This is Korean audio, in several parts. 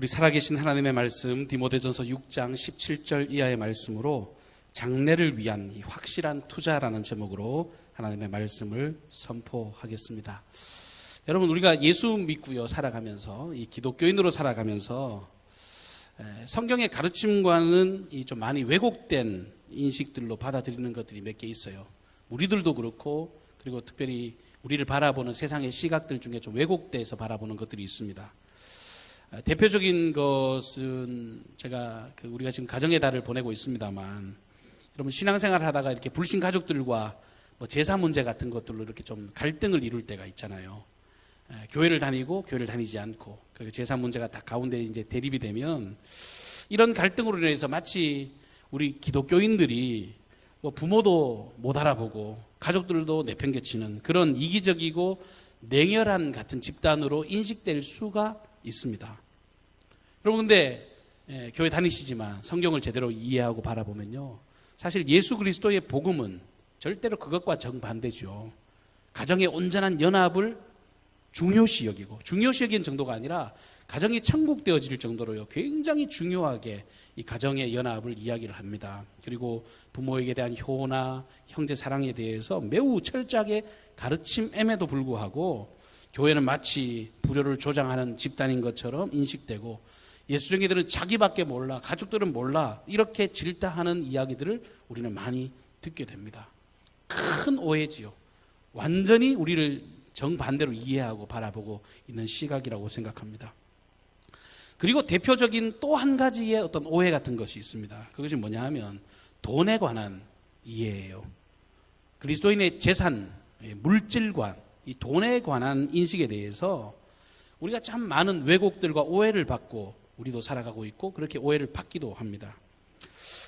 우리 살아계신 하나님의 말씀 디모데전서 6장 17절 이하의 말씀으로 장래를 위한 이 확실한 투자라는 제목으로 하나님의 말씀을 선포하겠습니다. 여러분, 우리가 예수 믿고요 살아가면서 이 기독교인으로 살아가면서 성경의 가르침과는 좀 많이 왜곡된 인식들로 받아들이는 것들이 몇 개 있어요. 우리들도 그렇고, 그리고 특별히 우리를 바라보는 세상의 시각들 중에 좀 왜곡돼서 바라보는 것들이 있습니다. 대표적인 것은 제가 우리가 지금 가정의 달을 보내고 있습니다만, 여러분 신앙생활 하다가 이렇게 불신 가족들과 제사 문제 같은 것들로 이렇게 좀 갈등을 이룰 때가 있잖아요. 교회를 다니고 교회를 다니지 않고, 그리고 제사 문제가 다 가운데 이제 대립이 되면 이런 갈등으로 인해서 마치 우리 기독교인들이 부모도 못 알아보고 가족들도 내팽개치는 그런 이기적이고 냉혈한 같은 집단으로 인식될 수가 있습니다. 여러분, 근데 교회 다니시지만 성경을 제대로 이해하고 바라보면요, 사실 예수 그리스도의 복음은 절대로 그것과 정반대죠. 가정의 온전한 연합을 중요시 여기고, 중요시 여기는 정도가 아니라 가정이 천국 되어질 정도로요 굉장히 중요하게 이 가정의 연합을 이야기를 합니다. 그리고 부모에게 대한 효나 형제 사랑에 대해서 매우 철저하게 가르침임에도 불구하고 교회는 마치 불효를 조장하는 집단인 것처럼 인식되고, 예수쟁이들은 자기밖에 몰라, 가족들은 몰라, 이렇게 질타하는 이야기들을 우리는 많이 듣게 됩니다. 큰 오해지요. 완전히 우리를 정반대로 이해하고 바라보고 있는 시각이라고 생각합니다. 그리고 대표적인 또 한 가지의 어떤 오해 같은 것이 있습니다. 그것이 뭐냐 하면 돈에 관한 이해예요. 그리스도인의 재산, 물질관, 이 돈에 관한 인식에 대해서 우리가 참 많은 왜곡들과 오해를 받고 우리도 살아가고 있고, 그렇게 오해를 받기도 합니다.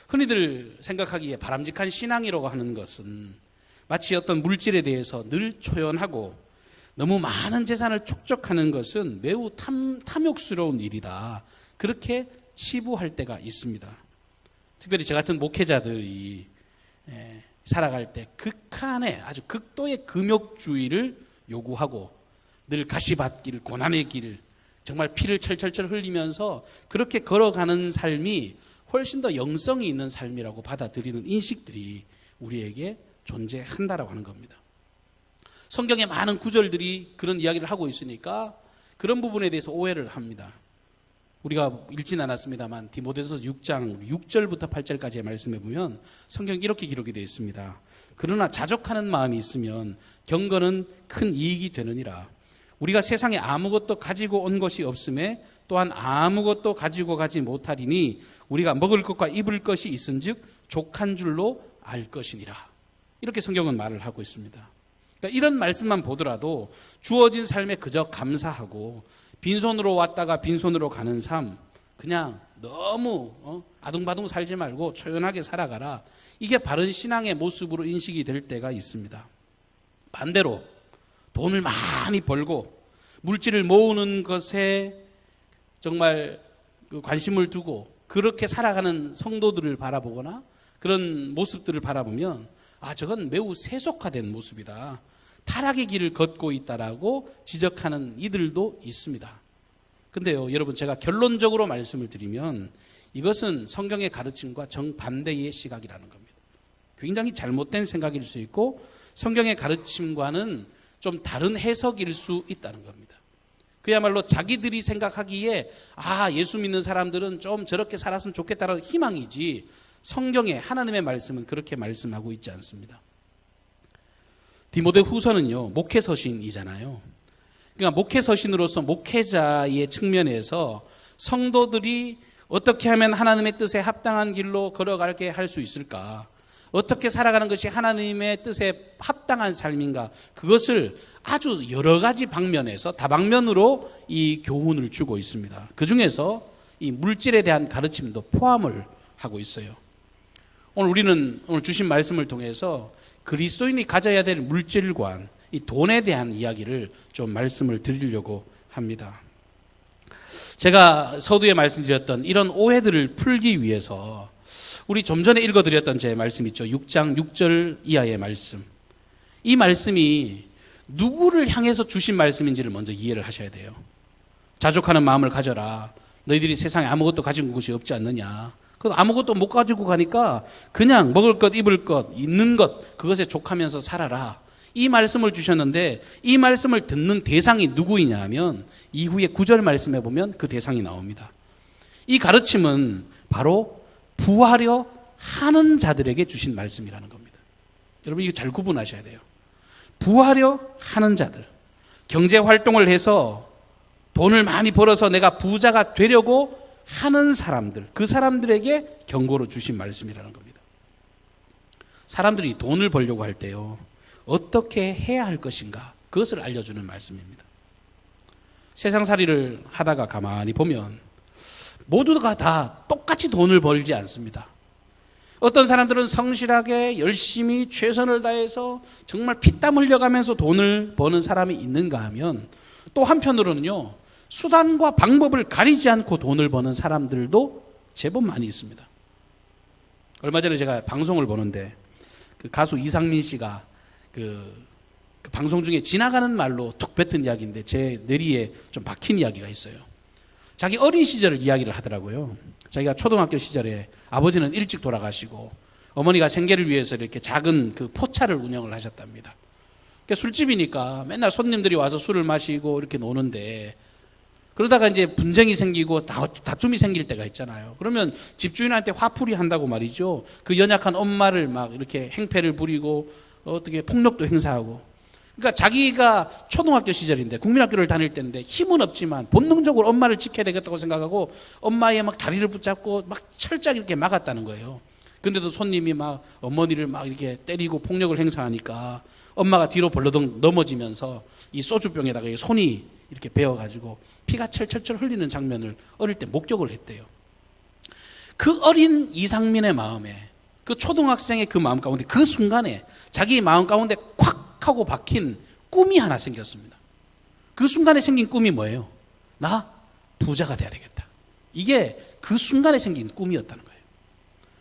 흔히들 생각하기에 바람직한 신앙이라고 하는 것은 마치 어떤 물질에 대해서 늘 초연하고 너무 많은 재산을 축적하는 것은 매우 탐욕스러운 일이다, 그렇게 치부할 때가 있습니다. 특별히 저 같은 목회자들이 살아갈 때 극한의 아주 극도의 금욕주의를 요구하고 늘 가시밭길, 고난의 길, 정말 피를 철철철 흘리면서 그렇게 걸어가는 삶이 훨씬 더 영성이 있는 삶이라고 받아들이는 인식들이 우리에게 존재한다라고 하는 겁니다. 성경의 많은 구절들이 그런 이야기를 하고 있으니까 그런 부분에 대해서 오해를 합니다. 우리가 읽지는 않았습니다만 디모데전서 6장 6절부터 8절까지의 말씀에 보면 성경이 이렇게 기록이 되어 있습니다. 그러나 자족하는 마음이 있으면 경건은 큰 이익이 되느니라. 우리가 세상에 아무것도 가지고 온 것이 없음에 또한 아무것도 가지고 가지 못하리니 우리가 먹을 것과 입을 것이 있은즉 족한 줄로 알 것이니라. 이렇게 성경은 말을 하고 있습니다. 그러니까 이런 말씀만 보더라도 주어진 삶에 그저 감사하고 빈손으로 왔다가 빈손으로 가는 삶, 그냥 너무 아둥바둥 살지 말고 초연하게 살아가라, 이게 바른 신앙의 모습으로 인식이 될 때가 있습니다. 반대로 돈을 많이 벌고 물질을 모으는 것에 정말 관심을 두고 그렇게 살아가는 성도들을 바라보거나 그런 모습들을 바라보면 저건 매우 세속화된 모습이다, 타락의 길을 걷고 있다라고 지적하는 이들도 있습니다. 근데요, 여러분, 제가 결론적으로 말씀을 드리면 이것은 성경의 가르침과 정반대의 시각이라는 겁니다. 굉장히 잘못된 생각일 수 있고 성경의 가르침과는 좀 다른 해석일 수 있다는 겁니다. 그야말로 자기들이 생각하기에 예수 믿는 사람들은 좀 저렇게 살았으면 좋겠다는 희망이지, 성경의 하나님의 말씀은 그렇게 말씀하고 있지 않습니다. 디모데 후서는요 목회서신이잖아요. 그러니까 목회서신으로서 목회자의 측면에서 성도들이 어떻게 하면 하나님의 뜻에 합당한 길로 걸어가게 할 수 있을까, 어떻게 살아가는 것이 하나님의 뜻에 합당한 삶인가, 그것을 아주 여러 가지 방면에서 다방면으로 이 교훈을 주고 있습니다. 그 중에서 이 물질에 대한 가르침도 포함을 하고 있어요. 오늘 주신 말씀을 통해서 그리스도인이 가져야 될 물질관, 이 돈에 대한 이야기를 좀 말씀을 드리려고 합니다. 제가 서두에 말씀드렸던 이런 오해들을 풀기 위해서 우리 좀 전에 읽어드렸던 제 말씀 있죠. 6장 6절 이하의 말씀. 이 말씀이 누구를 향해서 주신 말씀인지를 먼저 이해를 하셔야 돼요. 자족하는 마음을 가져라. 너희들이 세상에 아무것도 가진 것이 없지 않느냐. 그 아무것도 못 가지고 가니까 그냥 먹을 것, 입을 것, 있는 것 그것에 족하면서 살아라. 이 말씀을 주셨는데 이 말씀을 듣는 대상이 누구이냐 하면 이후에 9절 말씀에 보면 그 대상이 나옵니다. 이 가르침은 바로 부하려 하는 자들에게 주신 말씀이라는 겁니다. 여러분 이거 잘 구분하셔야 돼요. 부하려 하는 자들, 경제 활동을 해서 돈을 많이 벌어서 내가 부자가 되려고 하는 사람들, 그 사람들에게 경고로 주신 말씀이라는 겁니다. 사람들이 돈을 벌려고 할 때요, 어떻게 해야 할 것인가, 그것을 알려주는 말씀입니다. 세상살이를 하다가 가만히 보면 모두가 다 똑같이 돈을 벌지 않습니다. 어떤 사람들은 성실하게 열심히 최선을 다해서 정말 피땀 흘려가면서 돈을 버는 사람이 있는가 하면 또 한편으로는요, 수단과 방법을 가리지 않고 돈을 버는 사람들도 제법 많이 있습니다. 얼마 전에 제가 방송을 보는데 그 가수 이상민 씨가 그 방송 중에 지나가는 말로 툭 뱉은 이야기인데 제 뇌리에 좀 박힌 이야기가 있어요. 자기 어린 시절을 이야기를 하더라고요. 자기가 초등학교 시절에 아버지는 일찍 돌아가시고 어머니가 생계를 위해서 이렇게 작은 그 포차를 운영을 하셨답니다. 그러니까 술집이니까 맨날 손님들이 와서 술을 마시고 이렇게 노는데 그러다가 이제 분쟁이 생기고 다툼이 생길 때가 있잖아요. 그러면 집주인한테 화풀이 한다고 말이죠. 그 연약한 엄마를 막 이렇게 행패를 부리고 어떻게 폭력도 행사하고. 그러니까 자기가 초등학교 시절인데 국민학교를 다닐 때인데 힘은 없지만 본능적으로 엄마를 지켜야 되겠다고 생각하고 엄마의 막 다리를 붙잡고 막 철저하게 이렇게 막았다는 거예요. 근데도 손님이 막 어머니를 막 이렇게 때리고 폭력을 행사하니까 엄마가 뒤로 벌러덩 넘어지면서 이 소주병에다가 손이 이렇게 베어가지고 피가 철철철 흘리는 장면을 어릴 때 목격을 했대요. 그 어린 이상민의 마음에, 그 초등학생의 그 마음 가운데 그 순간에 자기 마음 가운데 콱 하고 박힌 꿈이 하나 생겼습니다. 그 순간에 생긴 꿈이 뭐예요? 나 부자가 돼야 되겠다. 이게 그 순간에 생긴 꿈이었다는 거예요.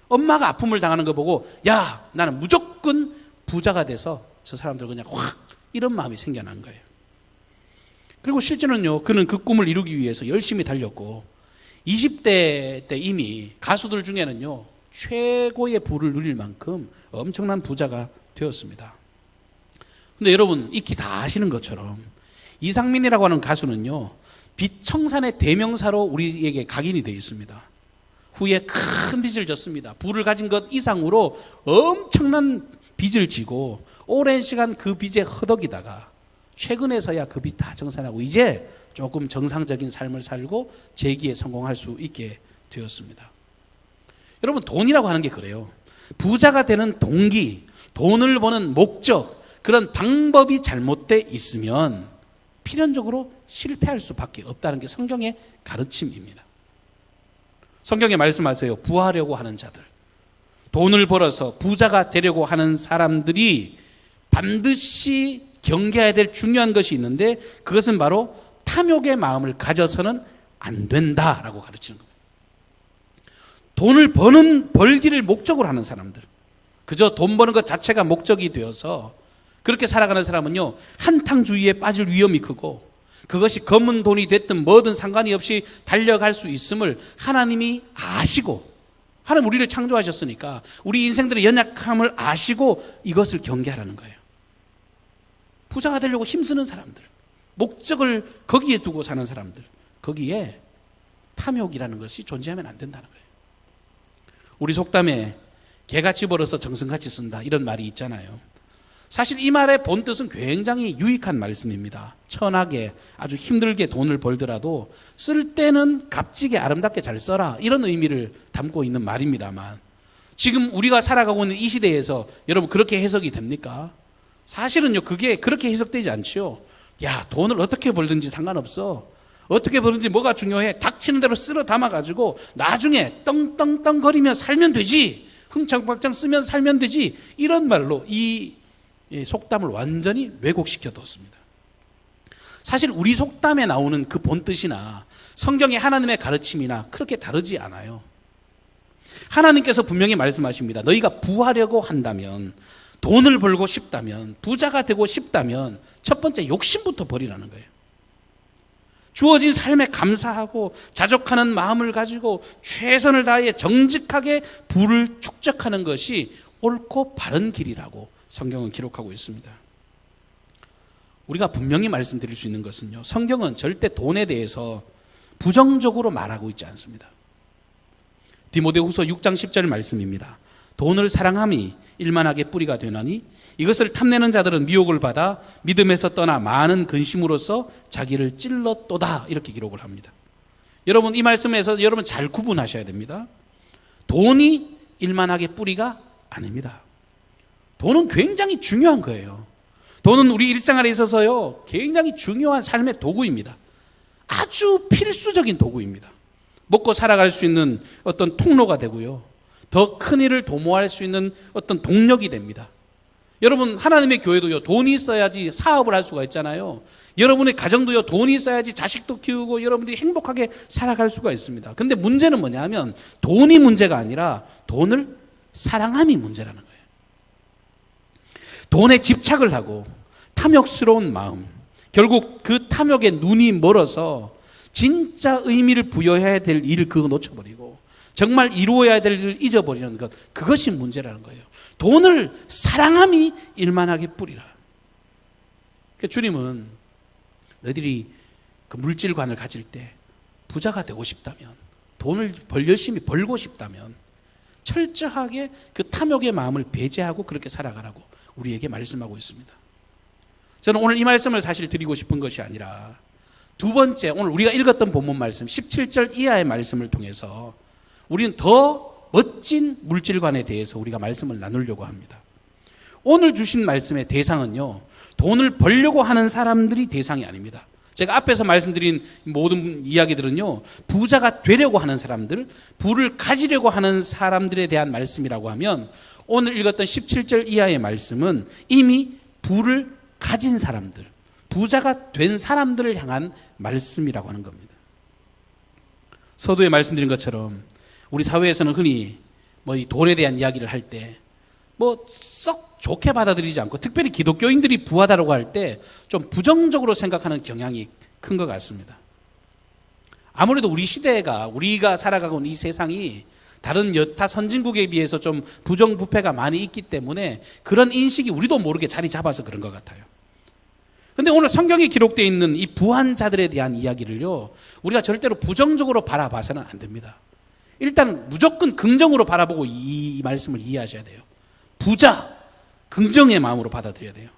엄마가 아픔을 당하는 거 보고 야, 나는 무조건 부자가 돼서 저 사람들 그냥 확 이런 마음이 생겨난 거예요. 그리고 실제로는요, 그는 그 꿈을 이루기 위해서 열심히 달렸고 20대 때 이미 가수들 중에는요, 최고의 부를 누릴 만큼 엄청난 부자가 되었습니다. 근데 여러분 익히 다 아시는 것처럼 이상민이라고 하는 가수는요, 빚청산의 대명사로 우리에게 각인이 되어 있습니다. 후에 큰 빚을 졌습니다. 부를 가진 것 이상으로 엄청난 빚을 지고 오랜 시간 그 빚에 허덕이다가 최근에서야 그 빚 다 정산하고 이제 조금 정상적인 삶을 살고 재기에 성공할 수 있게 되었습니다. 여러분 돈이라고 하는 게 그래요. 부자가 되는 동기, 돈을 버는 목적, 그런 방법이 잘못돼 있으면 필연적으로 실패할 수밖에 없다는 게 성경의 가르침입니다. 성경에 말씀하세요. 부하려고 하는 자들, 돈을 벌어서 부자가 되려고 하는 사람들이 반드시 경계해야 될 중요한 것이 있는데 그것은 바로 탐욕의 마음을 가져서는 안 된다라고 가르치는 겁니다. 돈을 벌기를 목적으로 하는 사람들, 그저 돈 버는 것 자체가 목적이 되어서 그렇게 살아가는 사람은요, 한탕주의에 빠질 위험이 크고 그것이 검은 돈이 됐든 뭐든 상관이 없이 달려갈 수 있음을 하나님이 아시고, 하나님 우리를 창조하셨으니까 우리 인생들의 연약함을 아시고 이것을 경계하라는 거예요. 부자가 되려고 힘쓰는 사람들, 목적을 거기에 두고 사는 사람들, 거기에 탐욕이라는 것이 존재하면 안 된다는 거예요. 우리 속담에 개같이 벌어서 정성같이 쓴다 이런 말이 있잖아요. 사실 이 말의 본뜻은 굉장히 유익한 말씀입니다. 천하게 아주 힘들게 돈을 벌더라도 쓸 때는 값지게 아름답게 잘 써라, 이런 의미를 담고 있는 말입니다만 지금 우리가 살아가고 있는 이 시대에서 여러분 그렇게 해석이 됩니까? 사실은요, 그게 그렇게 해석되지 않죠. 야, 돈을 어떻게 벌든지 상관없어. 어떻게 벌든지 뭐가 중요해. 닥치는 대로 쓸어 담아가지고 나중에 떵떵떵 거리며 살면 되지. 흥청박청 쓰면 살면 되지. 이런 말로 이 속담을 완전히 왜곡시켜뒀습니다. 사실 우리 속담에 나오는 그 본뜻이나 성경의 하나님의 가르침이나 그렇게 다르지 않아요. 하나님께서 분명히 말씀하십니다. 너희가 부하려고 한다면, 돈을 벌고 싶다면, 부자가 되고 싶다면 첫 번째 욕심부터 버리라는 거예요. 주어진 삶에 감사하고 자족하는 마음을 가지고 최선을 다해 정직하게 부를 축적하는 것이 옳고 바른 길이라고 성경은 기록하고 있습니다. 우리가 분명히 말씀드릴 수 있는 것은요, 성경은 절대 돈에 대해서 부정적으로 말하고 있지 않습니다. 디모데후서 6장 10절 말씀입니다. 돈을 사랑함이 일만하게 뿌리가 되나니 이것을 탐내는 자들은 미혹을 받아 믿음에서 떠나 많은 근심으로써 자기를 찔렀도다, 이렇게 기록을 합니다. 여러분, 이 말씀에서 여러분 잘 구분하셔야 됩니다. 돈이 일만하게 뿌리가 아닙니다. 돈은 굉장히 중요한 거예요. 돈은 우리 일생활에 있어서요, 굉장히 중요한 삶의 도구입니다. 아주 필수적인 도구입니다. 먹고 살아갈 수 있는 어떤 통로가 되고요, 더 큰 일을 도모할 수 있는 어떤 동력이 됩니다. 여러분, 하나님의 교회도요, 돈이 있어야지 사업을 할 수가 있잖아요. 여러분의 가정도요, 돈이 있어야지 자식도 키우고 여러분들이 행복하게 살아갈 수가 있습니다. 근데 문제는 뭐냐 하면 돈이 문제가 아니라 돈을 사랑함이 문제라는 거예요. 돈에 집착을 하고 탐욕스러운 마음, 결국 그 탐욕에 눈이 멀어서 진짜 의미를 부여해야 될 일을 그거 놓쳐버리고 정말 이루어야 될 일을 잊어버리는 것, 그것이 문제라는 거예요. 돈을 사랑함이 일만하게 뿌리라. 주님은 너희들이 그 물질관을 가질 때 부자가 되고 싶다면, 돈을 열심히 벌고 싶다면 철저하게 그 탐욕의 마음을 배제하고 그렇게 살아가라고 우리에게 말씀하고 있습니다. 저는 오늘 이 말씀을 사실 드리고 싶은 것이 아니라 두 번째, 오늘 우리가 읽었던 본문 말씀 17절 이하의 말씀을 통해서 우리는 더 멋진 물질관에 대해서 우리가 말씀을 나누려고 합니다. 오늘 주신 말씀의 대상은요, 돈을 벌려고 하는 사람들이 대상이 아닙니다. 제가 앞에서 말씀드린 모든 이야기들은요, 부자가 되려고 하는 사람들, 부를 가지려고 하는 사람들에 대한 말씀이라고 하면, 오늘 읽었던 17절 이하의 말씀은 이미 부를 가진 사람들, 부자가 된 사람들을 향한 말씀이라고 하는 겁니다. 서두에 말씀드린 것처럼 우리 사회에서는 흔히 이 돈에 대한 이야기를 할 때 썩 좋게 받아들이지 않고, 특별히 기독교인들이 부하다라고 할 때 좀 부정적으로 생각하는 경향이 큰 것 같습니다. 아무래도 우리 시대가, 우리가 살아가고 있는 이 세상이 다른 여타 선진국에 비해서 좀 부정부패가 많이 있기 때문에 그런 인식이 우리도 모르게 자리 잡아서 그런 것 같아요. 근데 오늘 성경에 기록되어 있는 이 부한 자들에 대한 이야기를요, 우리가 절대로 부정적으로 바라봐서는 안 됩니다. 일단 무조건 긍정으로 바라보고 이 말씀을 이해하셔야 돼요. 부자, 긍정의 마음으로 받아들여야 돼요.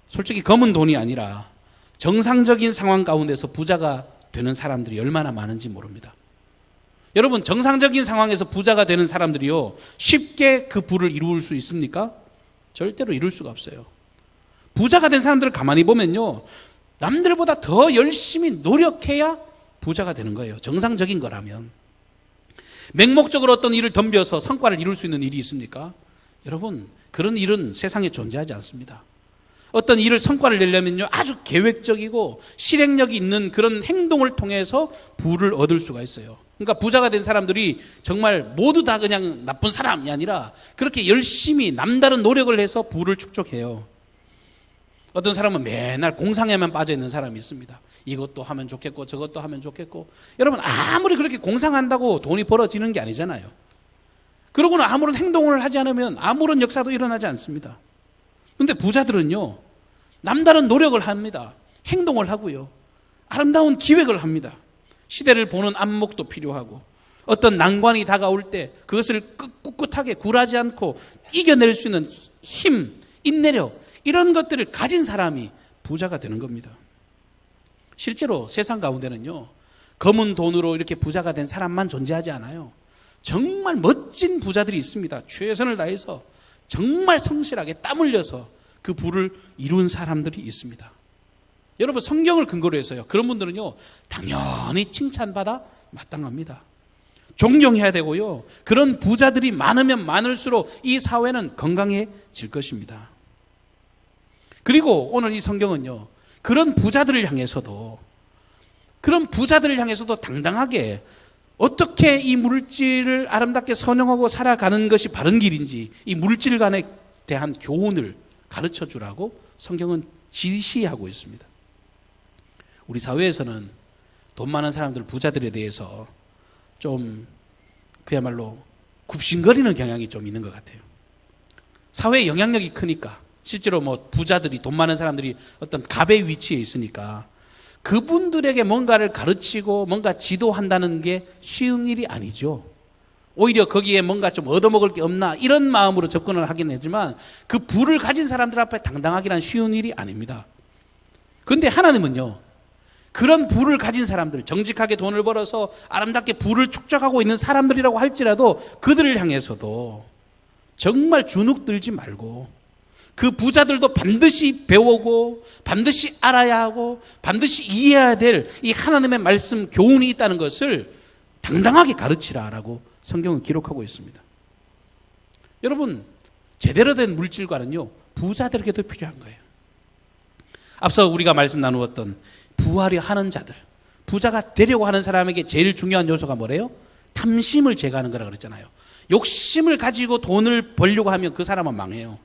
솔직히 검은 돈이 아니라 정상적인 상황 가운데서 부자가 되는 사람들이 얼마나 많은지 모릅니다. 여러분, 정상적인 상황에서 부자가 되는 사람들이요, 쉽게 그 부를 이룰 수 있습니까? 절대로 이룰 수가 없어요. 부자가 된 사람들을 가만히 보면요, 남들보다 더 열심히 노력해야 부자가 되는 거예요. 정상적인 거라면. 맹목적으로 어떤 일을 덤벼서 성과를 이룰 수 있는 일이 있습니까? 여러분, 그런 일은 세상에 존재하지 않습니다. 어떤 일을 성과를 내려면요, 아주 계획적이고 실행력이 있는 그런 행동을 통해서 부를 얻을 수가 있어요. 그러니까 부자가 된 사람들이 정말 모두 다 그냥 나쁜 사람이 아니라 그렇게 열심히 남다른 노력을 해서 부를 축적해요. 어떤 사람은 맨날 공상에만 빠져 있는 사람이 있습니다. 이것도 하면 좋겠고 저것도 하면 좋겠고. 여러분, 아무리 그렇게 공상한다고 돈이 벌어지는 게 아니잖아요. 그러고는 아무런 행동을 하지 않으면 아무런 역사도 일어나지 않습니다. 그런데 부자들은요, 남다른 노력을 합니다. 행동을 하고요, 아름다운 기획을 합니다. 시대를 보는 안목도 필요하고, 어떤 난관이 다가올 때 그것을 꿋꿋하게 굴하지 않고 이겨낼 수 있는 힘, 인내력, 이런 것들을 가진 사람이 부자가 되는 겁니다. 실제로 세상 가운데는요, 검은 돈으로 이렇게 부자가 된 사람만 존재하지 않아요. 정말 멋진 부자들이 있습니다. 최선을 다해서 정말 성실하게 땀 흘려서 그 부를 이룬 사람들이 있습니다. 여러분, 성경을 근거로 해서요, 그런 분들은요, 당연히 칭찬받아 마땅합니다. 존경해야 되고요, 그런 부자들이 많으면 많을수록 이 사회는 건강해질 것입니다. 그리고 오늘 이 성경은요, 그런 부자들을 향해서도 당당하게 어떻게 이 물질을 아름답게 선용하고 살아가는 것이 바른 길인지, 이 물질관에 대한 교훈을 가르쳐 주라고 성경은 지시하고 있습니다. 우리 사회에서는 돈 많은 사람들, 부자들에 대해서 좀 그야말로 굽신거리는 경향이 좀 있는 것 같아요. 사회의 영향력이 크니까, 실제로 뭐 부자들이, 돈 많은 사람들이 어떤 갑의 위치에 있으니까 그분들에게 뭔가를 가르치고 뭔가 지도한다는 게 쉬운 일이 아니죠. 오히려 거기에 뭔가 좀 얻어먹을 게 없나 이런 마음으로 접근을 하긴 하지만 그 부를 가진 사람들 앞에 당당하기란 쉬운 일이 아닙니다. 그런데 하나님은요, 그런 부를 가진 사람들, 정직하게 돈을 벌어서 아름답게 부를 축적하고 있는 사람들이라고 할지라도 그들을 향해서도 정말 주눅 들지 말고 그 부자들도 반드시 배우고 반드시 알아야 하고 반드시 이해해야 될 이 하나님의 말씀 교훈이 있다는 것을 당당하게 가르치라라고 성경은 기록하고 있습니다. 여러분, 제대로 된 물질과는요, 부자들에게도 필요한 거예요. 앞서 우리가 말씀 나누었던 부하려 하는 자들, 부자가 되려고 하는 사람에게 제일 중요한 요소가 뭐래요? 탐심을 제거하는 거라 그랬잖아요. 욕심을 가지고 돈을 벌려고 하면 그 사람은 망해요.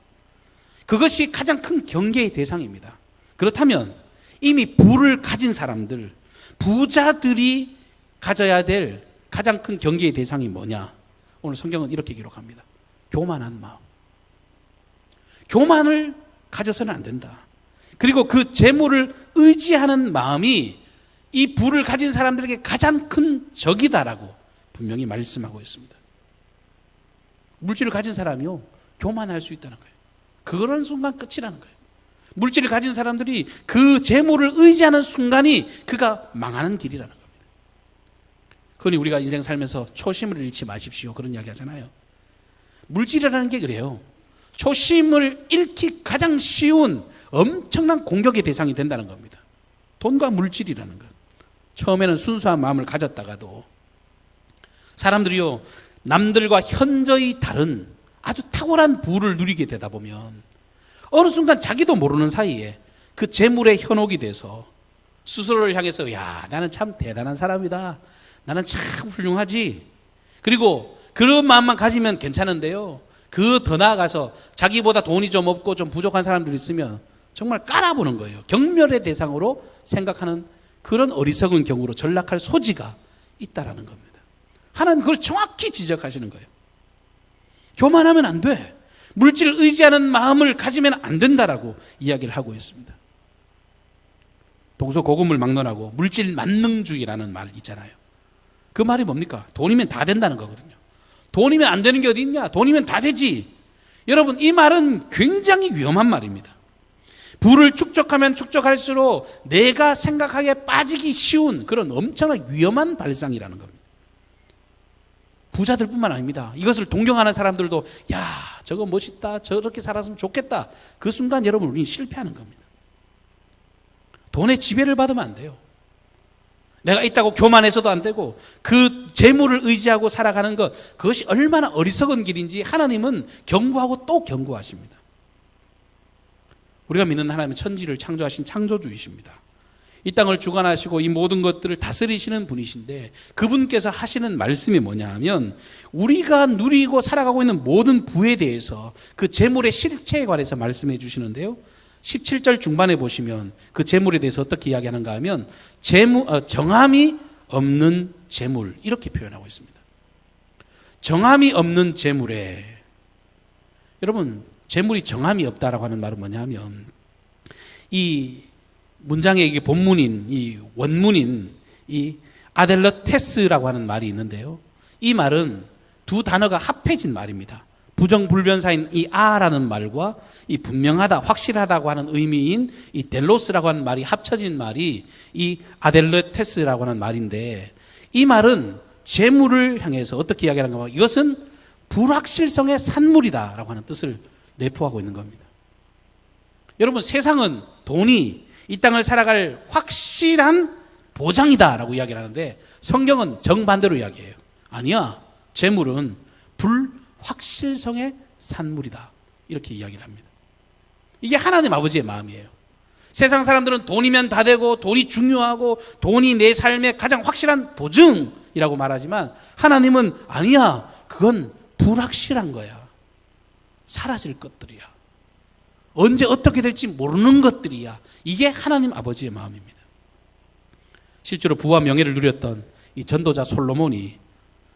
그것이 가장 큰 경계의 대상입니다. 그렇다면 이미 부를 가진 사람들, 부자들이 가져야 될 가장 큰 경계의 대상이 뭐냐? 오늘 성경은 이렇게 기록합니다. 교만한 마음. 교만을 가져서는 안 된다. 그리고 그 재물을 의지하는 마음이 이 부를 가진 사람들에게 가장 큰 적이다라고 분명히 말씀하고 있습니다. 물질을 가진 사람이요, 교만할 수 있다는 거예요. 그런 순간 끝이라는 거예요. 물질을 가진 사람들이 그 재물을 의지하는 순간이 그가 망하는 길이라는 겁니다. 그러니 우리가 인생 살면서 초심을 잃지 마십시오, 그런 이야기 하잖아요. 물질이라는 게 그래요. 초심을 잃기 가장 쉬운 엄청난 공격의 대상이 된다는 겁니다. 돈과 물질이라는 것. 처음에는 순수한 마음을 가졌다가도 사람들이요, 남들과 현저히 다른 아주 탁월한 부를 누리게 되다 보면 어느 순간 자기도 모르는 사이에 그 재물의 현혹이 돼서 스스로를 향해서, 야, 나는 참 대단한 사람이다, 나는 참 훌륭하지, 그리고 그런 마음만 가지면 괜찮은데요, 그 더 나아가서 자기보다 돈이 좀 없고 좀 부족한 사람들이 있으면 정말 깔아보는 거예요. 경멸의 대상으로 생각하는 그런 어리석은 경우로 전락할 소지가 있다라는 겁니다. 하나님 그걸 정확히 지적하시는 거예요. 교만하면 안 돼. 물질을 의지하는 마음을 가지면 안 된다라고 이야기를 하고 있습니다. 동서고금을 막론하고 물질 만능주의라는 말 있잖아요. 그 말이 뭡니까? 돈이면 다 된다는 거거든요. 돈이면 안 되는 게 어디 있냐? 돈이면 다 되지. 여러분, 이 말은 굉장히 위험한 말입니다. 부를 축적하면 축적할수록 내가 생각하기에 빠지기 쉬운 그런 엄청나게 위험한 발상이라는 겁니다. 부자들뿐만 아닙니다. 이것을 동경하는 사람들도, 야, 저거 멋있다, 저렇게 살았으면 좋겠다. 그 순간 여러분, 우리는 실패하는 겁니다. 돈의 지배를 받으면 안 돼요. 내가 있다고 교만해서도 안 되고 그 재물을 의지하고 살아가는 것, 그것이 얼마나 어리석은 길인지 하나님은 경고하고 또 경고하십니다. 우리가 믿는 하나님은 천지를 창조하신 창조주이십니다. 이 땅을 주관하시고 이 모든 것들을 다스리시는 분이신데 그분께서 하시는 말씀이 뭐냐 하면 우리가 누리고 살아가고 있는 모든 부에 대해서 그 재물의 실체에 관해서 말씀해 주시는데요. 17절 중반에 보시면 그 재물에 대해서 어떻게 이야기하는가 하면 정함이 없는 재물, 이렇게 표현하고 있습니다. 정함이 없는 재물에, 여러분, 재물이 정함이 없다라고 하는 말은 뭐냐 하면 이 문장의 이게 본문인, 이 원문인 이 아델러테스라고 하는 말이 있는데요. 이 말은 두 단어가 합해진 말입니다. 부정불변사인 이 아라는 말과 이 분명하다, 확실하다고 하는 의미인 이 델로스라고 하는 말이 합쳐진 말이 이 아델러테스라고 하는 말인데, 이 말은 재물을 향해서 어떻게 이야기하는가 하면 이것은 불확실성의 산물이다라고 하는 뜻을 내포하고 있는 겁니다. 여러분, 세상은 돈이 이 땅을 살아갈 확실한 보장이다라고 이야기를 하는데 성경은 정반대로 이야기해요. 아니야, 재물은 불확실성의 산물이다, 이렇게 이야기를 합니다. 이게 하나님 아버지의 마음이에요. 세상 사람들은 돈이면 다 되고 돈이 중요하고 돈이 내 삶의 가장 확실한 보증이라고 말하지만 하나님은 아니야, 그건 불확실한 거야. 사라질 것들이야. 언제 어떻게 될지 모르는 것들이야. 이게 하나님 아버지의 마음입니다. 실제로 부와 명예를 누렸던 이 전도자 솔로몬이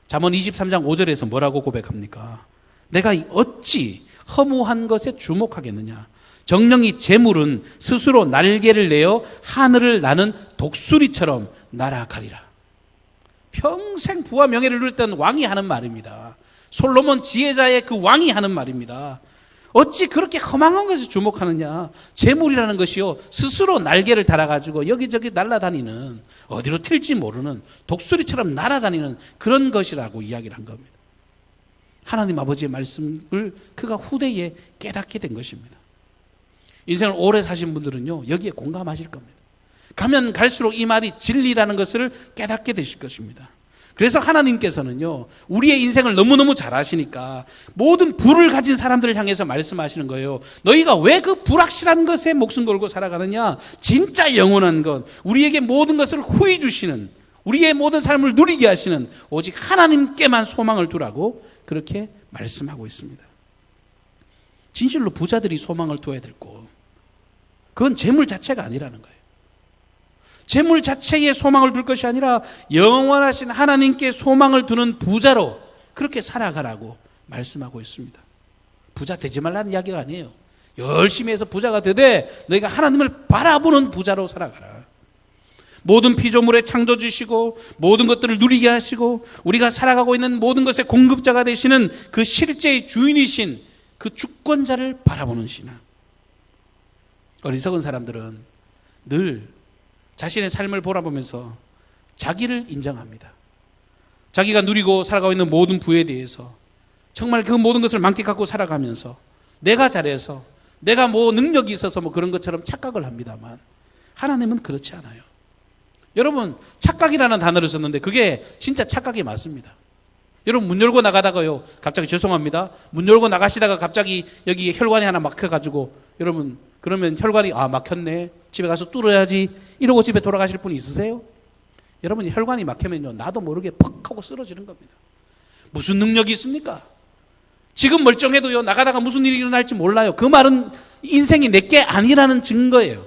잠언 23장 5절에서 뭐라고 고백합니까? 내가 어찌 허무한 것에 주목하겠느냐? 정령이 재물은 스스로 날개를 내어 하늘을 나는 독수리처럼 날아가리라. 평생 부와 명예를 누렸던 왕이 하는 말입니다. 솔로몬 지혜자의 그 왕이 하는 말입니다. 어찌 그렇게 허망한 것에 주목하느냐? 재물이라는 것이요, 스스로 날개를 달아가지고 여기저기 날아다니는, 어디로 튈지 모르는 독수리처럼 날아다니는 그런 것이라고 이야기를 한 겁니다. 하나님 아버지의 말씀을 그가 후대에 깨닫게 된 것입니다. 인생을 오래 사신 분들은요, 여기에 공감하실 겁니다. 가면 갈수록 이 말이 진리라는 것을 깨닫게 되실 것입니다. 그래서 하나님께서는요, 우리의 인생을 너무너무 잘 아시니까 모든 불을 가진 사람들을 향해서 말씀하시는 거예요. 너희가 왜 그 불확실한 것에 목숨 걸고 살아가느냐? 진짜 영원한 것, 우리에게 모든 것을 후히 주시는, 우리의 모든 삶을 누리게 하시는 오직 하나님께만 소망을 두라고 그렇게 말씀하고 있습니다. 진실로 부자들이 소망을 둬야 될 곳, 그건 재물 자체가 아니라는 거예요. 재물 자체에 소망을 둘 것이 아니라 영원하신 하나님께 소망을 두는 부자로 그렇게 살아가라고 말씀하고 있습니다. 부자 되지 말라는 이야기가 아니에요. 열심히 해서 부자가 되되 너희가 하나님을 바라보는 부자로 살아가라. 모든 피조물의 창조주시고 모든 것들을 누리게 하시고 우리가 살아가고 있는 모든 것의 공급자가 되시는 그 실제의 주인이신 그 주권자를 바라보는 신앙. 어리석은 사람들은 늘 자신의 삶을 돌아보면서 자기를 인정합니다. 자기가 누리고 살아가고 있는 모든 부에 대해서 정말 그 모든 것을 만끽하고 살아가면서 내가 잘해서 내가 뭐 능력이 있어서 뭐 그런 것처럼 착각을 합니다만 하나님은 그렇지 않아요. 여러분, 착각이라는 단어를 썼는데 그게 진짜 착각이 맞습니다. 여러분, 문 열고 나가다가요, 갑자기 죄송합니다, 문 열고 나가시다가 갑자기 여기 혈관이 하나 막혀가지고 여러분, 그러면 혈관이 막혔네, 집에 가서 뚫어야지 이러고 집에 돌아가실 분이 있으세요? 여러분, 혈관이 막히면요, 나도 모르게 퍽 하고 쓰러지는 겁니다. 무슨 능력이 있습니까? 지금 멀쩡해도요, 나가다가 무슨 일이 일어날지 몰라요. 그 말은 인생이 내게 아니라는 증거예요.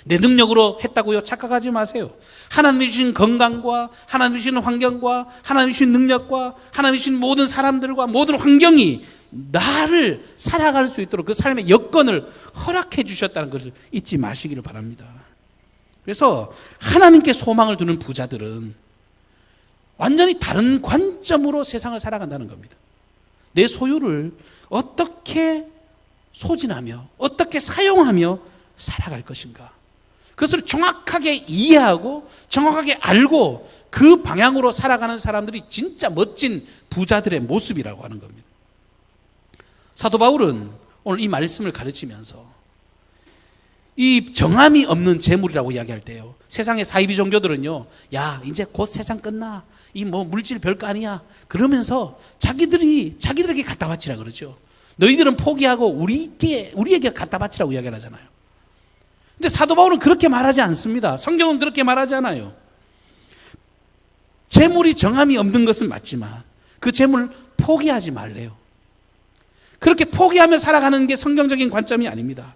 내 능력으로 했다고요? 착각하지 마세요. 하나님이 주신 건강과 하나님이 주신 환경과 하나님이 주신 능력과 하나님이 주신 모든 사람들과 모든 환경이 나를 살아갈 수 있도록 그 삶의 여건을 허락해 주셨다는 것을 잊지 마시기를 바랍니다. 그래서 하나님께 소망을 두는 부자들은 완전히 다른 관점으로 세상을 살아간다는 겁니다. 내 소유를 어떻게 소진하며 어떻게 사용하며 살아갈 것인가, 그것을 정확하게 이해하고 정확하게 알고 그 방향으로 살아가는 사람들이 진짜 멋진 부자들의 모습이라고 하는 겁니다. 사도 바울은 오늘 이 말씀을 가르치면서 이 정함이 없는 재물이라고 이야기할 때요, 세상의 사이비 종교들은요, 야 이제 곧 세상 끝나, 이 뭐 물질 별거 아니야 그러면서 자기들에게 갖다 바치라 그러죠. 너희들은 포기하고 우리에게 갖다 바치라고 이야기를 하잖아요. 근데 사도 바울은 그렇게 말하지 않습니다. 성경은 그렇게 말하지 않아요. 재물이 정함이 없는 것은 맞지만 그 재물 포기하지 말래요. 그렇게 포기하며 살아가는 게 성경적인 관점이 아닙니다.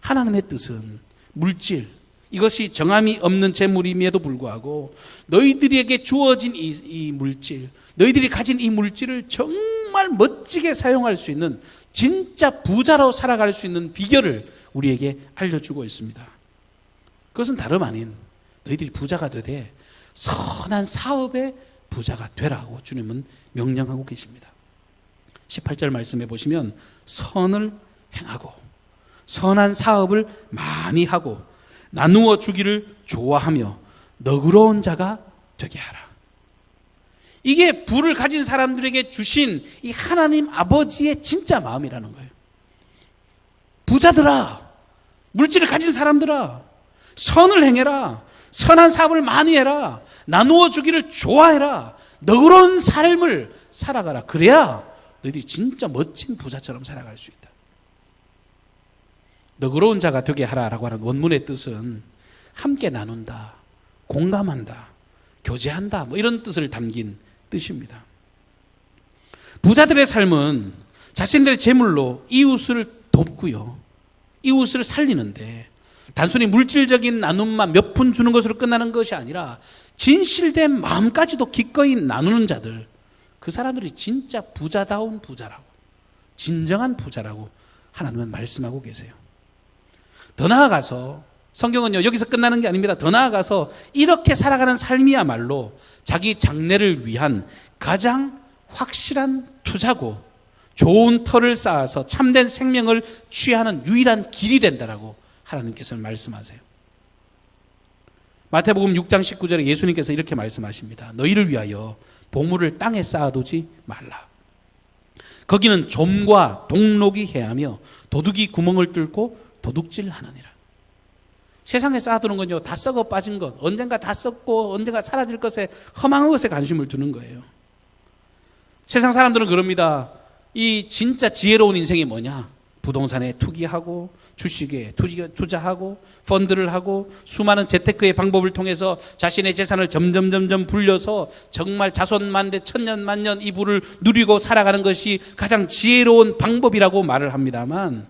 하나님의 뜻은 물질, 이것이 정함이 없는 재물임에도 불구하고 너희들에게 주어진 이 물질, 너희들이 가진 이 물질을 정말 멋지게 사용할 수 있는 진짜 부자로 살아갈 수 있는 비결을 우리에게 알려주고 있습니다. 그것은 다름 아닌 너희들이 부자가 되되 선한 사업의 부자가 되라고 주님은 명령하고 계십니다. 18절 말씀해 보시면 선을 행하고 선한 사업을 많이 하고 나누어 주기를 좋아하며 너그러운 자가 되게 하라. 이게 부를 가진 사람들에게 주신 이 하나님 아버지의 진짜 마음이라는 거예요. 부자들아, 물질을 가진 사람들아, 선을 행해라, 선한 사업을 많이 해라, 나누어 주기를 좋아해라, 너그러운 삶을 살아가라. 그래야 너희들이 진짜 멋진 부자처럼 살아갈 수 있다. 너그러운 자가 되게 하라라고 하는 원문의 뜻은 함께 나눈다, 공감한다, 교제한다, 뭐 이런 뜻을 담긴 뜻입니다. 부자들의 삶은 자신들의 재물로 이웃을 돕고요, 이웃을 살리는데 단순히 물질적인 나눔만 몇 푼 주는 것으로 끝나는 것이 아니라 진실된 마음까지도 기꺼이 나누는 자들, 그 사람들이 진짜 부자다운 부자라고, 진정한 부자라고 하나님은 말씀하고 계세요. 더 나아가서 성경은요, 여기서 끝나는 게 아닙니다. 더 나아가서 이렇게 살아가는 삶이야말로 자기 장래를 위한 가장 확실한 투자고 좋은 터를 쌓아서 참된 생명을 취하는 유일한 길이 된다라고 하나님께서는 말씀하세요. 마태복음 6장 19절에 예수님께서 이렇게 말씀하십니다. 너희를 위하여 보물을 땅에 쌓아두지 말라. 거기는 좀과 동록이 해하며 도둑이 구멍을 뚫고 도둑질하느니라. 세상에 쌓아두는 건요, 다 썩어 빠진 것, 언젠가 다 썩고 언젠가 사라질 것에, 허망한 것에 관심을 두는 거예요. 세상 사람들은 그럽니다. 이 진짜 지혜로운 인생이 뭐냐? 부동산에 투기하고 주식에 투자하고 펀드를 하고 수많은 재테크의 방법을 통해서 자신의 재산을 점점 불려서 정말 자손만대 천년만년 이 부를 누리고 살아가는 것이 가장 지혜로운 방법이라고 말을 합니다만,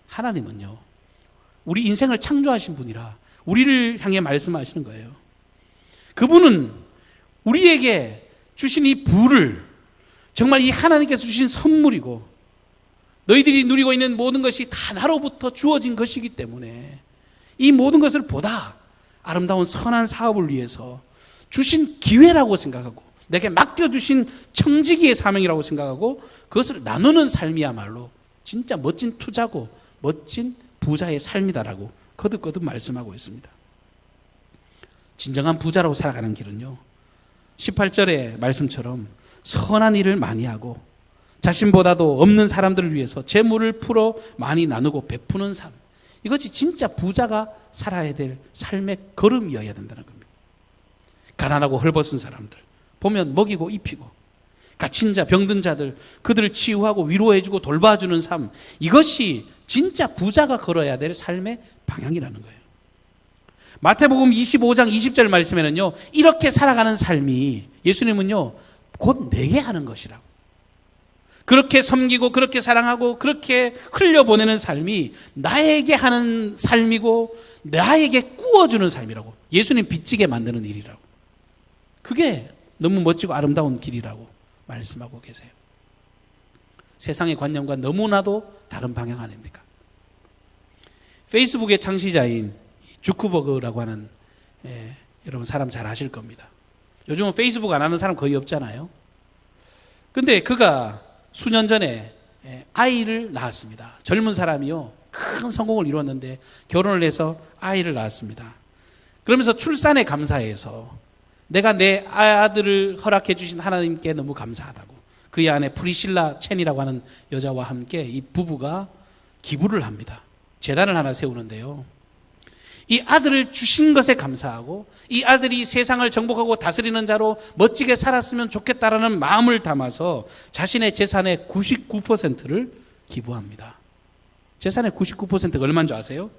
하나님은요, 우리 인생을 창조하신 분이라 우리를 향해 말씀하시는 거예요. 그분은 우리에게 주신 이 부를 정말 이 하나님께서 주신 선물이고, 너희들이 누리고 있는 모든 것이 다 나로부터 주어진 것이기 때문에 이 모든 것을 보다 아름다운 선한 사업을 위해서 주신 기회라고 생각하고, 내게 맡겨주신 청지기의 사명이라고 생각하고 그것을 나누는 삶이야말로 진짜 멋진 투자고 멋진 부자의 삶이다라고 거듭거듭 말씀하고 있습니다. 진정한 부자라고 살아가는 길은요, 18절의 말씀처럼 선한 일을 많이 하고 자신보다도 없는 사람들을 위해서 재물을 풀어 많이 나누고 베푸는 삶, 이것이 진짜 부자가 살아야 될 삶의 걸음이어야 된다는 겁니다. 가난하고 헐벗은 사람들 보면 먹이고 입히고, 갇힌 자, 병든 자들, 그들을 치유하고 위로해주고 돌봐주는 삶, 이것이 진짜 부자가 걸어야 될 삶의 방향이라는 거예요. 마태복음 25장 20절 말씀에는요, 이렇게 살아가는 삶이, 예수님은요, 곧 내게 하는 것이라고, 그렇게 섬기고 그렇게 사랑하고 그렇게 흘려보내는 삶이 나에게 하는 삶이고 나에게 꾸어주는 삶이라고, 예수님 빚지게 만드는 일이라고, 그게 너무 멋지고 아름다운 길이라고 말씀하고 계세요. 세상의 관념과 너무나도 다른 방향 아닙니까? 페이스북의 창시자인 주크버그라고 하는, 여러분 사람 잘 아실 겁니다. 요즘은 페이스북 안 하는 사람 거의 없잖아요. 근데 그가 수년 전에 아이를 낳았습니다. 젊은 사람이요, 큰 성공을 이뤘는데 결혼을 해서 아이를 낳았습니다. 그러면서 출산에 감사해서 내가 내 아들을 허락해 주신 하나님께 너무 감사하다고, 그의 아내 프리실라 첸이라고 하는 여자와 함께 이 부부가 기부를 합니다. 재단을 하나 세우는데요, 이 아들을 주신 것에 감사하고 이 아들이 세상을 정복하고 다스리는 자로 멋지게 살았으면 좋겠다라는 마음을 담아서 자신의 재산의 99%를 기부합니다. 재산의 99%가 얼마인 줄 아세요?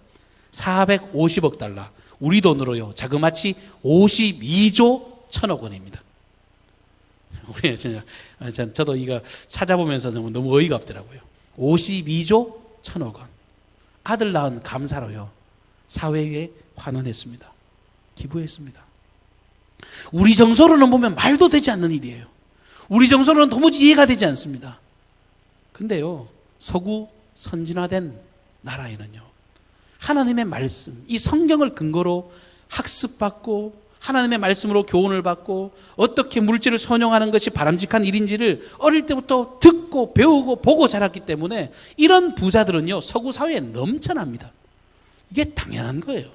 450억 달러, 우리 돈으로요 자그마치 52조 1천억 원입니다. 저도 이거 찾아보면서 너무 어이가 없더라고요. 52조 1천억 원, 아들 낳은 감사로요 사회에 환원했습니다. 기부했습니다. 우리 정서로는 보면 말도 되지 않는 일이에요. 우리 정서로는 도무지 이해가 되지 않습니다. 근데요, 서구 선진화된 나라에는요, 하나님의 말씀, 이 성경을 근거로 학습받고 하나님의 말씀으로 교훈을 받고 어떻게 물질을 선용하는 것이 바람직한 일인지를 어릴 때부터 듣고 배우고 보고 자랐기 때문에 이런 부자들은요 서구 사회에 넘쳐납니다. 이게 당연한 거예요.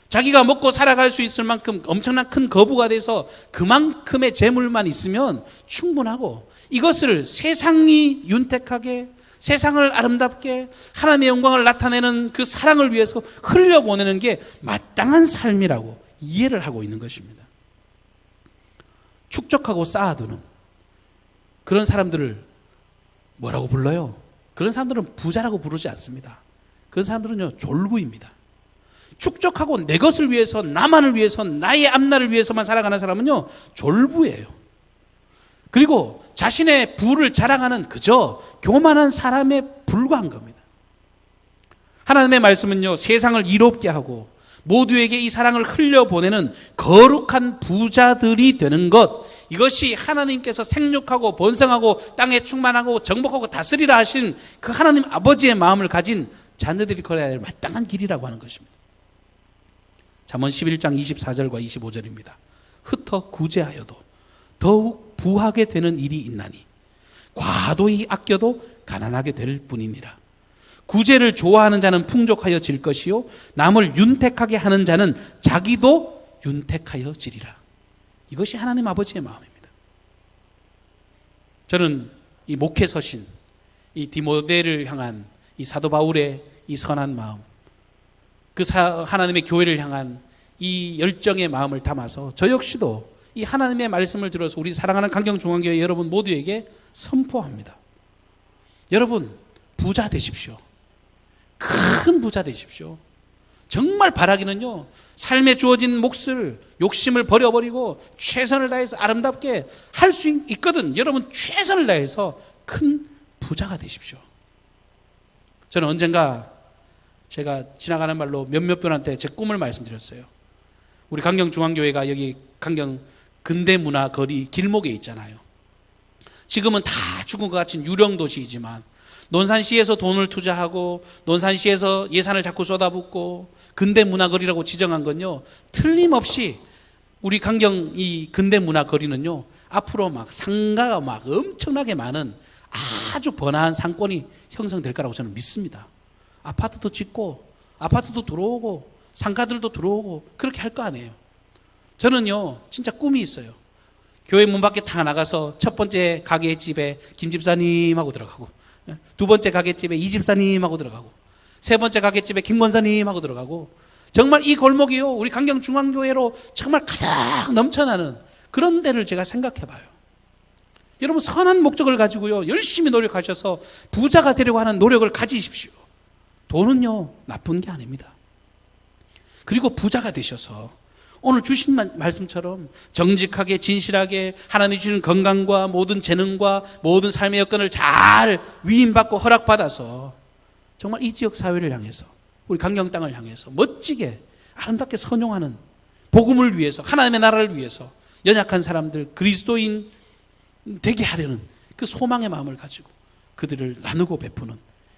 자기가 먹고 살아갈 수 있을 만큼 엄청난 큰 거부가 돼서 그만큼의 재물만 있으면 충분하고, 이것을 세상이 윤택하게, 세상을 아름답게 하나님의 영광을 나타내는 그 사랑을 위해서 흘려보내는 게 마땅한 삶이라고 이해를 하고 있는 것입니다. 축적하고 쌓아두는 그런 사람들을 뭐라고 불러요? 그런 사람들은 부자라고 부르지 않습니다. 그런 사람들은요 졸부입니다. 축적하고 내 것을 위해서, 나만을 위해서, 나의 앞날을 위해서만 살아가는 사람은요 졸부예요. 그리고 자신의 부를 자랑하는 그저 교만한 사람에 불과한 겁니다. 하나님의 말씀은요, 세상을 이롭게 하고 모두에게 이 사랑을 흘려보내는 거룩한 부자들이 되는 것, 이것이 하나님께서 생육하고 번성하고 땅에 충만하고 정복하고 다스리라 하신 그 하나님 아버지의 마음을 가진 자녀들이 걸어야 할 마땅한 길이라고 하는 것입니다. 잠언 11장 24절과 25절입니다. 흩어 구제하여도 더욱 부하게 되는 일이 있나니 과도히 아껴도 가난하게 될 뿐이니라. 구제를 좋아하는 자는 풍족하여 질 것이요 남을 윤택하게 하는 자는 자기도 윤택하여 지리라. 이것이 하나님 아버지의 마음입니다. 저는 이 목회 서신, 이 디모데를 향한 이 사도 바울의 이 선한 마음, 하나님의 교회를 향한 이 열정의 마음을 담아서 저 역시도 이 하나님의 말씀을 들어서 우리 사랑하는 강경중앙교회 여러분 모두에게 선포합니다. 여러분, 부자 되십시오. 큰 부자 되십시오. 정말 바라기는요, 삶에 주어진 몫을, 욕심을 버려버리고 최선을 다해서 아름답게 할 수 있거든. 여러분, 최선을 다해서 큰 부자가 되십시오. 저는 언젠가 제가 지나가는 말로 몇몇 분한테 제 꿈을 말씀드렸어요. 우리 강경중앙교회가 여기 강경 근대문화 거리 길목에 있잖아요. 지금은 다 죽은 것 같은 유령도시이지만 논산시에서 돈을 투자하고 논산시에서 예산을 자꾸 쏟아붓고 근대문화거리라고 지정한 건요, 틀림없이 우리 강경 이 근대문화거리는요, 앞으로 막 상가가 막 엄청나게 많은 아주 번화한 상권이 형성될 거라고 저는 믿습니다. 아파트도 짓고 아파트도 들어오고 상가들도 들어오고 그렇게 할 거 아니에요. 저는요, 진짜 꿈이 있어요. 교회 문 밖에 다 나가서 첫 번째 가게집에 김 집사님하고 들어가고, 두 번째 가게집에 이 집사님하고 들어가고, 세 번째 가게집에 김 권사님하고 들어가고, 정말 이 골목이요, 우리 강경중앙교회로 정말 가득 넘쳐나는 그런 데를 제가 생각해 봐요. 여러분, 선한 목적을 가지고요, 열심히 노력하셔서 부자가 되려고 하는 노력을 가지십시오. 돈은요, 나쁜 게 아닙니다. 그리고 부자가 되셔서 오늘 주신 말씀처럼 정직하게 진실하게 하나님 주시는 건강과 모든 재능과 모든 삶의 여건을 잘 위임받고 허락받아서 정말 이 지역 사회를 향해서 우리 강경 땅을 향해서 멋지게 아름답게 선용하는 복음을 위해서, 하나님의 나라를 위해서 연약한 사람들 그리스도인 되게 하려는 그 소망의 마음을 가지고 그들을 나누고 베푸는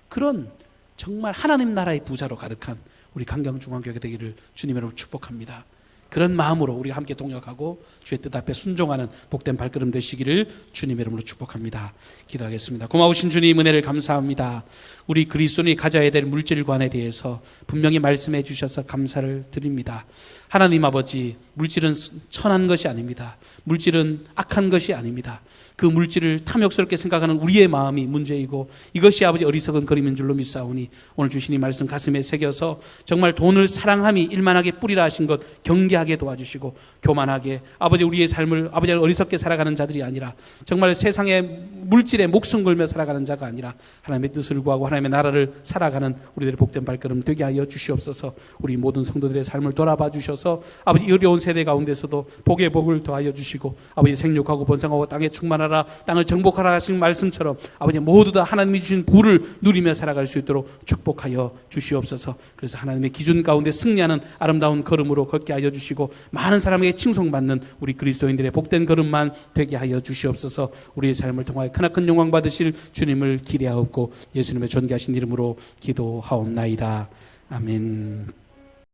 그런 정말 하나님 나라의 부자로 가득한 우리 강경중앙교회 되기를 주님으로 축복합니다. 그런 마음으로 우리가 함께 동역하고 주의 뜻 앞에 순종하는 복된 발걸음 되시기를 주님의 이름으로 축복합니다. 기도하겠습니다. 고마우신 주님, 은혜를 감사합니다. 우리 그리스도인이 가져야 될 물질관에 대해서 분명히 말씀해 주셔서 감사를 드립니다. 하나님 아버지, 물질은 천한 것이 아닙니다. 물질은 악한 것이 아닙니다. 그 물질을 탐욕스럽게 생각하는 우리의 마음이 문제이고 이것이 아버지 어리석은 거림인 줄로 믿사오니 오늘 주신 이 말씀 가슴에 새겨서 정말 돈을 사랑함이 일만하게 뿌리라 하신 것 경계하게 도와주시고 교만하게 아버지 우리의 삶을 아버지 어리석게 살아가는 자들이 아니라 정말 세상의 물질에 목숨 걸며 살아가는 자가 아니라 하나님의 뜻을 구하고 하나님의 나라를 살아가는 우리들의 복된 발걸음 되게 하여 주시옵소서. 우리 모든 성도들의 삶을 돌아봐 주셔서 아버지 어려운 세대 가운데서도 복의 복을 더하여 주시고 아버지 생육하고 번성하고 땅에 충만하라 땅을 정복하라 하신 말씀처럼 아버지 모두 다 하나님이 주신 부를 누리며 살아갈 수 있도록 축복하여 주시옵소서. 그래서 하나님의 기준 가운데 승리하는 아름다운 걸음으로 걷게 하여 주시고 많은 사람에게 칭송받는 우리 그리스도인들의 복된 걸음만 되게 하여 주시옵소서. 우리의 삶을 통하여 크나큰 영광 받으실 주님을 기대하옵고 예수님의 존귀하신 이름으로 기도하옵나이다. 아멘.